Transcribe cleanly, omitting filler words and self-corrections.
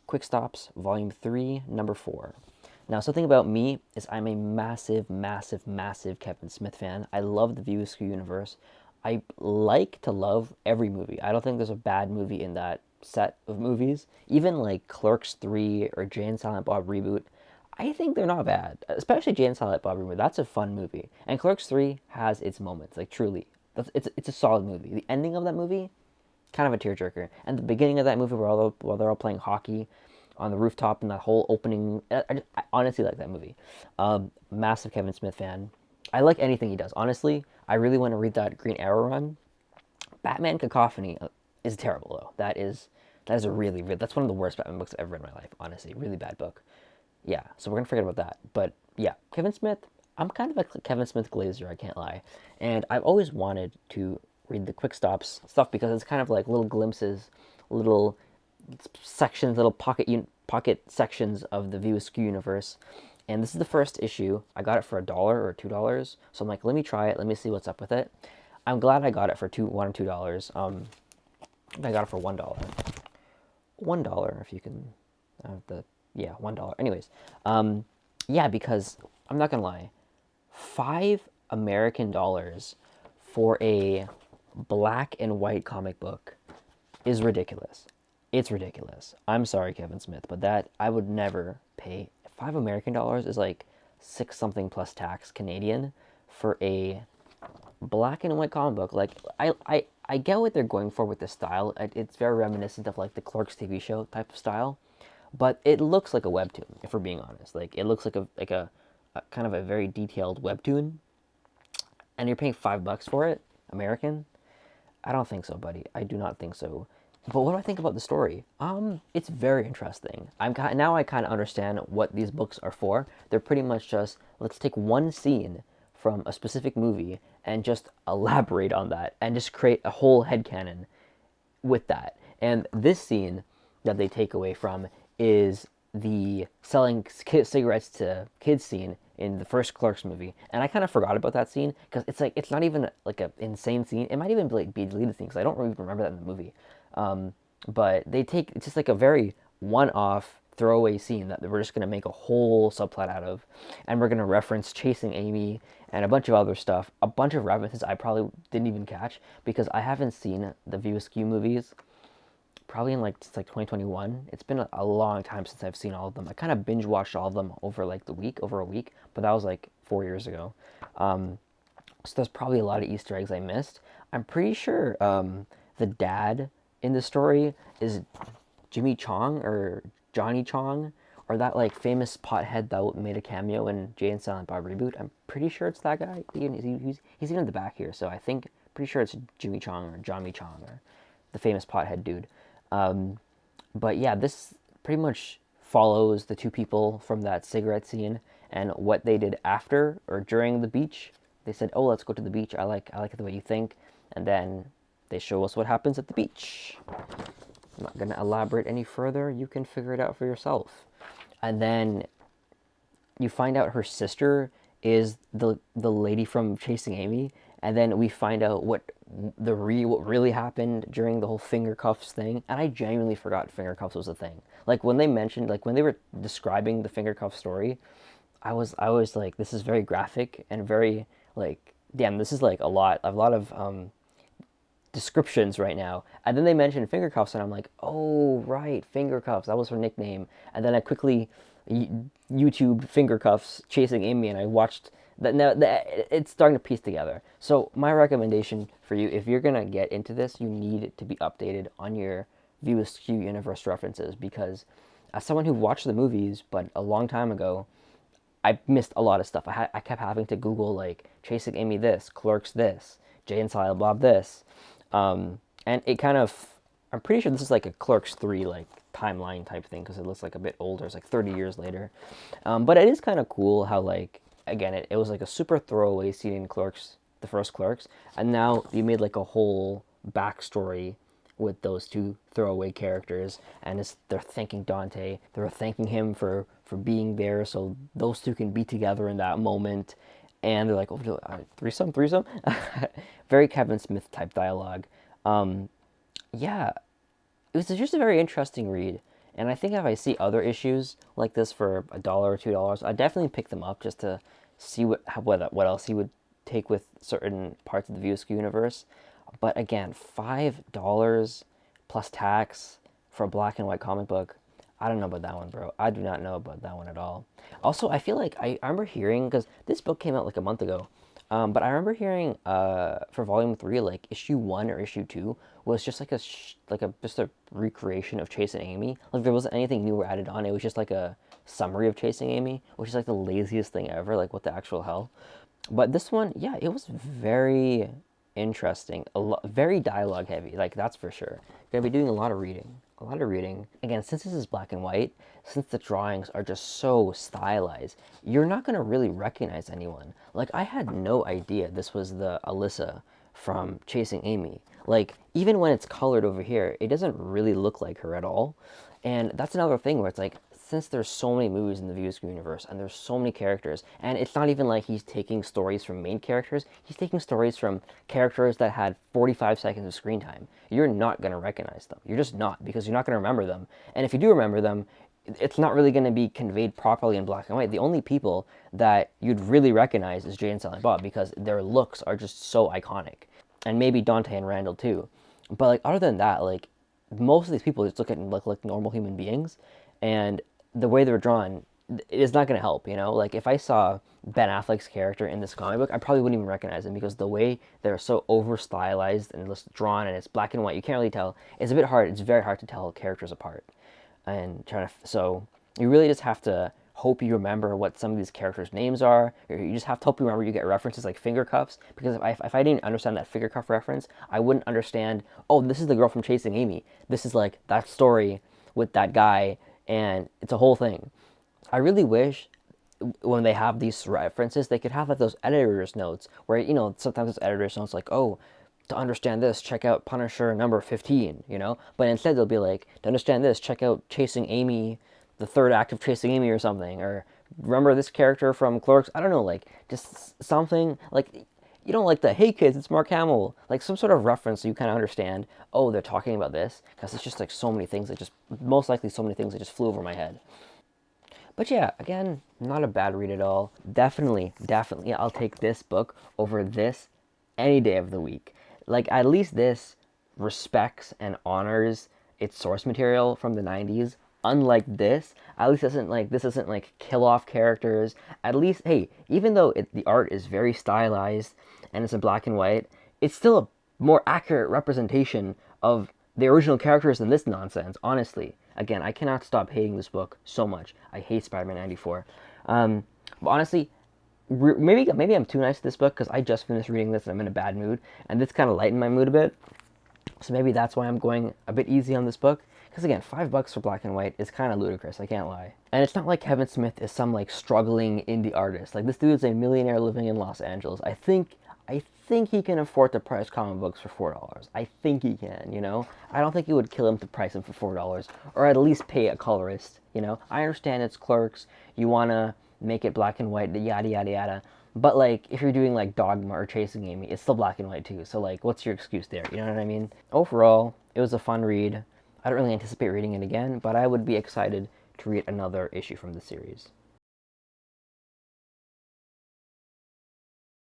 Quick Stops, Volume 3, Number 4. Now, something about me is I'm a massive, massive, massive Kevin Smith fan. I love the View Askew universe. I like to love every movie. I don't think there's a bad movie in that set of movies. Even like Clerks 3 or Jay and Silent Bob Reboot, I think they're not bad. Especially Jay and Silent Bob Reboot. That's a fun movie. And Clerks 3 has its moments, like truly. It's a solid movie. The ending of that movie, kind of a tearjerker. And the beginning of that movie, while they're all playing hockey on the rooftop and that whole opening, I honestly like that movie. Massive Kevin Smith fan. I like anything he does. Honestly, I really want to read that Green Arrow run. Batman Cacophony is terrible though. That is a really, really, that's one of the worst Batman books I've ever read in my life. Honestly, really bad book. Yeah, so we're gonna forget about that. But yeah, Kevin Smith. I'm kind of a Kevin Smith glazer. I can't lie, and I've always wanted to read the Quick Stops stuff because it's kind of like little glimpses, little sections, little pocket sections of the View Askew universe. And this is the first issue. I got it for $1 or $2, so I'm like, let me try it. Let me see what's up with it. I'm glad I got it for $1 or $2. I got it for $1. $1 if you can. $1. Anyways, yeah, because I'm not gonna lie, $5 American for a black and white comic book is ridiculous. It's ridiculous. I'm sorry, Kevin Smith, but that I would never pay. $5 American is like six something plus tax Canadian for a black and white comic book. Like I get what they're going for with the style. It's very reminiscent of like the Clerks TV show type of style, but it looks like a webtoon. If we're being honest, like it looks like a kind of a very detailed webtoon, and you're paying $5 for it, American. I don't think so, buddy. I do not think so. But what do I think about the story? It's very interesting. Now I kind of understand what these books are for. They're pretty much just let's take one scene from a specific movie and just elaborate on that and just create a whole headcanon with that. And this scene that they take away from is the selling cigarettes to kids scene in the first Clerks movie, and I kind of forgot about that scene because it's not even like an insane scene. It might even be a deleted scene because I don't really remember that in the movie. But it's just like a very one-off throwaway scene that we're just gonna make a whole subplot out of, and we're gonna reference Chasing Amy and a bunch of other stuff, a bunch of references I probably didn't even catch because I haven't seen the View Askew movies probably in since 2021. It's been a long time since I've seen all of them. I kind of binge watched all of them over a week, but that was like 4 years ago. So there's probably a lot of Easter eggs I missed. I'm pretty sure the dad in the story is Jimmy Chong or Johnny Chong, or that like famous pothead that made a cameo in Jay and Silent Bob Reboot. I'm pretty sure it's that guy. He's even in the back here, so I think pretty sure it's Jimmy Chong or Johnny Chong or the famous pothead dude. But yeah, this pretty much follows the two people from that cigarette scene and what they did after or during the beach. They said, "Oh, let's go to the beach. I like it the way you think," and then they show us what happens at the beach. I'm not gonna elaborate any further. You can figure it out for yourself. And then you find out her sister is the lady from Chasing Amy, and then we find out what really happened during the whole finger cuffs thing. And I genuinely forgot finger cuffs was a thing. Like when they were describing the finger cuff story, I was like, this is very graphic and very like, damn, this is like a lot of descriptions right now. And then they mentioned finger cuffs, and I'm like, oh right, finger cuffs. That was her nickname. And then I quickly YouTube finger cuffs Chasing Amy, and I watched that. Now it's starting to piece together. So my recommendation for you, if you're gonna get into this, you need to be updated on your View Askew universe references, because as someone who watched the movies but a long time ago, I missed a lot of stuff. I kept having to Google like Chasing Amy this, Clerks this, Jay and Silent Bob this, and it kind of, I'm pretty sure this is like a Clerks 3 like timeline type thing because it looks like a bit older. It's like 30 years later, but it is kind of cool how like again it was like a super throwaway scene in Clerks, the first Clerks, and now you made like a whole backstory with those two throwaway characters, and they're thanking Dante, they're thanking him for being there, so those two can be together in that moment. and they're like, oh, threesome, threesome. Very Kevin Smith type dialogue. Um, yeah, it was just a very interesting read. And I think if I see other issues like this for $1 or $2, I definitely pick them up just to see what else he would take with certain parts of the View Askew universe. But again, $5 plus tax for a black and white comic book. I don't know about that one, bro. I do not know about that one at all. Also, I feel like I remember hearing, because this book came out like a month ago, but I remember hearing for volume 3, like issue 1 or issue 2 was just like just a recreation of Chasing Amy. Like there wasn't anything new or added on. It was just like a summary of Chasing Amy, which is like the laziest thing ever. Like what the actual hell? But this one, yeah, it was very interesting. Very dialogue heavy, like that's for sure. Gonna be doing a lot of reading. A lot of reading. Again, since this is black and white, since the drawings are just so stylized, you're not gonna really recognize anyone. Like I had no idea this was the Alyssa from Chasing Amy. Like even when it's colored over here, it doesn't really look like her at all. And that's another thing where it's like, since there's so many movies in the View Askew universe and there's so many characters, and it's not even like he's taking stories from main characters, he's taking stories from characters that had 45 seconds of screen time. You're not going to recognize them. You're just not, because you're not going to remember them. And if you do remember them, it's not really going to be conveyed properly in black and white. The only people that you'd really recognize is Jay and Silent Bob, because their looks are just so iconic. And maybe Dante and Randall too. But like other than that, like most of these people just look at them like normal human beings, and the way they're drawn is not going to help. Like if I saw Ben Affleck's character in this comic book, I probably wouldn't even recognize him, because the way they're so over stylized and just drawn, and it's black and white, you can't really tell. It's a bit hard. It's very hard to tell characters apart, and so you really just have to hope you remember what some of these characters' names are. Or you just have to hope you remember you get references like finger cuffs, because if I didn't understand that finger cuff reference, I wouldn't understand, oh, this is the girl from Chasing Amy. This is like that story with that guy, and it's a whole thing. I really wish when they have these references, they could have like those editor's notes where, sometimes those editor's notes like, oh, to understand this, check out Punisher number 15. But instead they'll be like, to understand this, check out Chasing Amy, the third act of Chasing Amy or something, or remember this character from Clerks. I don't know, like just something like, you don't like the, hey kids, it's Mark Hamill, like some sort of reference so you kind of understand, oh, they're talking about this, because it's just like so many things that just, most likely so many things that just flew over my head. But yeah, again, not a bad read at all. Definitely, definitely, I'll take this book over this any day of the week. Like, at least this respects and honors its source material from the 90s. Unlike this, at least this isn't like kill off characters. At least, hey, even though the art is very stylized and it's in black and white, it's still a more accurate representation of the original characters than this nonsense, honestly. Again, I cannot stop hating this book so much. I hate Spider-Man 94. But honestly, maybe I'm too nice to this book because I just finished reading this and I'm in a bad mood, and this kind of lightened my mood a bit. So maybe that's why I'm going a bit easy on this book. Because again, $5 for black and white is kind of ludicrous, I can't lie. And it's not like Kevin Smith is some like struggling indie artist. Like this dude is a millionaire living in Los Angeles. I think he can afford to price comic books for $4. I think he can. I don't think it would kill him to price them for $4, or at least pay a colorist. I understand it's Clerks. You want to make it black and white, yada, yada, yada. But like, if you're doing like Dogma or Chasing Amy, it's still black and white too. So like, what's your excuse there? You know what I mean? Overall, it was a fun read. I don't really anticipate reading it again, but I would be excited to read another issue from the series.